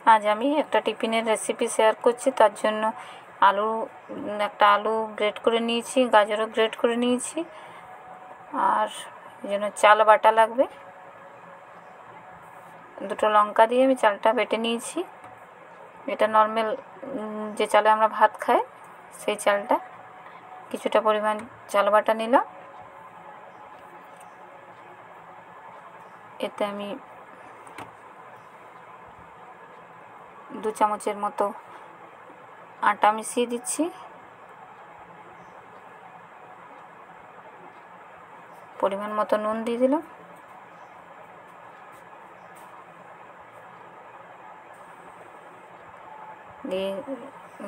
আজ আমি একটা টিফিনের রেসিপি শেয়ার করছি। তার জন্য একটা আলু গ্রেট করে নিয়েছি, গাজরও গ্রেট করে নিয়েছি, আর এই জন্য চাল বাটা লাগবে। দুটো লঙ্কা দিয়ে আমি চালটা বেটে নিয়েছি। এটা নর্মাল যে চালে আমরা ভাত খাই সেই চালটা। কিছুটা পরিমাণ চাল বাটা নিলাম। এতে আমি 2 চামচের মতো আটা মিশিয়ে দিচ্ছি। পরিমাণ মতো নুন দিয়ে দিলাম। দিয়ে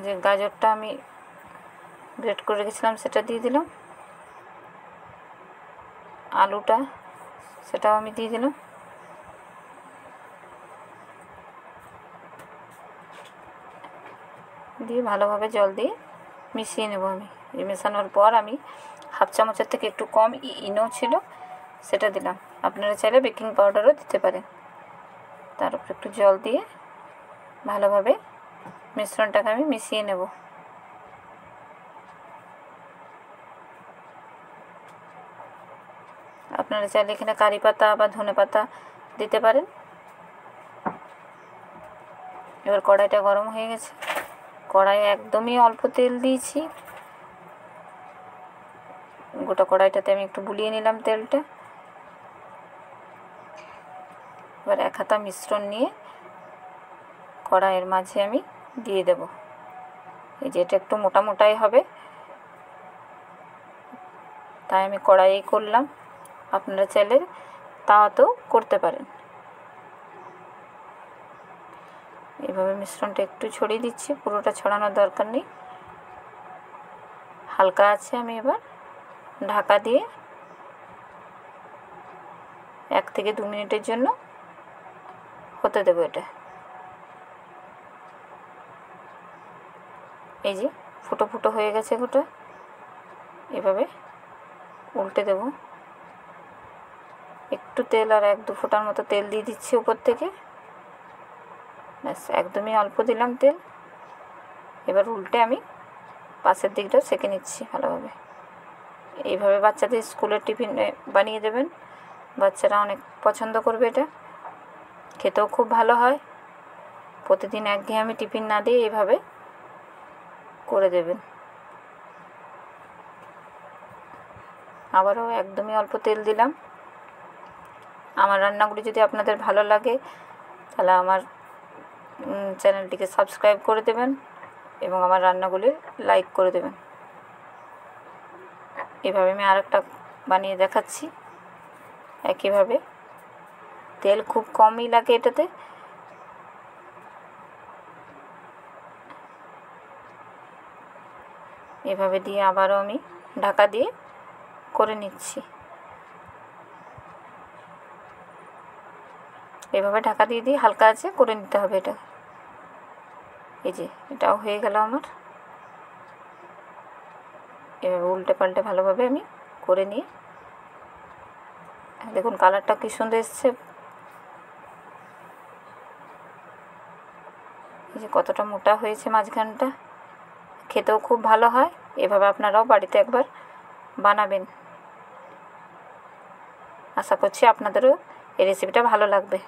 যে গাজরটা আমি গ্রেট করে রেখেছিলাম সেটা দিয়ে দিলাম। আলুটা সেটাও আমি দিয়ে দিলাম। দিয়ে ভালোভাবে জল দিয়ে মিশিয়ে নেব আমি। মেশানোর পর আমি হাফ চামচের থেকে একটু কম ইনো ছিল সেটা দিলাম। আপনারা চাইলে বেকিং পাউডারও দিতে পারেন। তার উপর একটু জল দিয়ে ভালোভাবে মিশ্রণটাকে আমি মিশিয়ে নেব। আপনারা চাইলে এখানে কারি পাতা বা ধনে পাতা দিতে পারেন। এবার কড়াইটা গরম হয়ে গেছে। কড়াইয়ে একদমই অল্প তেল দিয়েছি। গোটা কড়াইটাতে আমি একটু বুলিয়ে নিলাম তেলটা। এবার 1 হাতা মিশ্রণ নিয়ে কড়াইয়ের মাঝে আমি দিয়ে দেব। এই যে এটা একটু মোটা মোটাই হবে, তাই আমি কড়াইয়ে করলাম। আপনারা চাইলে তাওয়াতেও করতে পারেন। এভাবে মিশ্রণটা একটু ছড়িয়ে দিচ্ছি, পুরোটা ছড়ানোর দরকার নেই। হালকা আছে আমি এবার ঢাকা দিয়ে 1 থেকে 2 মিনিটের জন্য হতে দেবো এটা। এই যে ফুটো ফুটো হয়ে গেছে গোটা। এভাবে উল্টে দেব। একটু তেল আর 1-2 ফোঁটার মতো তেল দিয়ে দিচ্ছি উপর থেকে। ব্যাস, একদমই অল্প দিলাম তেল। এবার উল্টে আমি পাশের দিকটাও সেঁকে নিচ্ছি ভালোভাবে। এইভাবে বাচ্চাদের স্কুলের টিফিনে বানিয়ে দেবেন, বাচ্চারা অনেক পছন্দ করবে। এটা খেতেও খুব ভালো হয়। প্রতিদিন একঘেয়েমি টিফিন না দিয়ে এইভাবে করে দেবেন। আবারও একদমই অল্প তেল দিলাম। আমার রান্নাগুলি যদি আপনাদের ভালো লাগে তাহলে আমার চ্যানেলটিকে সাবস্ক্রাইব করে দেবেন এবং আমার রান্নাগুলি লাইক করে দেবেন। এভাবে আমি আরেকটা বানিয়ে দেখাচ্ছি। একইভাবে তেল খুব কমই লাগে এটাতে। এভাবে দিয়ে আবারও আমি ঢাকা দিয়ে করে নিচ্ছি। এভাবে ঢাকা দিয়ে দিয়ে হালকা আছে করে নিতে হবে এটা। এই যে এটাও হয়ে গেল আমার। এভাবে উল্টে পাল্টে ভালোভাবে আমি করে নিয়ে দেখুন কালারটা কি সুন্দর এসছে। এই যে কতটা মোটা হয়েছে মাঝখানটা, খেতেও খুব ভালো হয়। এভাবে আপনারাও বাড়িতে একবার বানাবেন। আশা করছি আপনাদেরও এই রেসিপিটা ভালো লাগবে।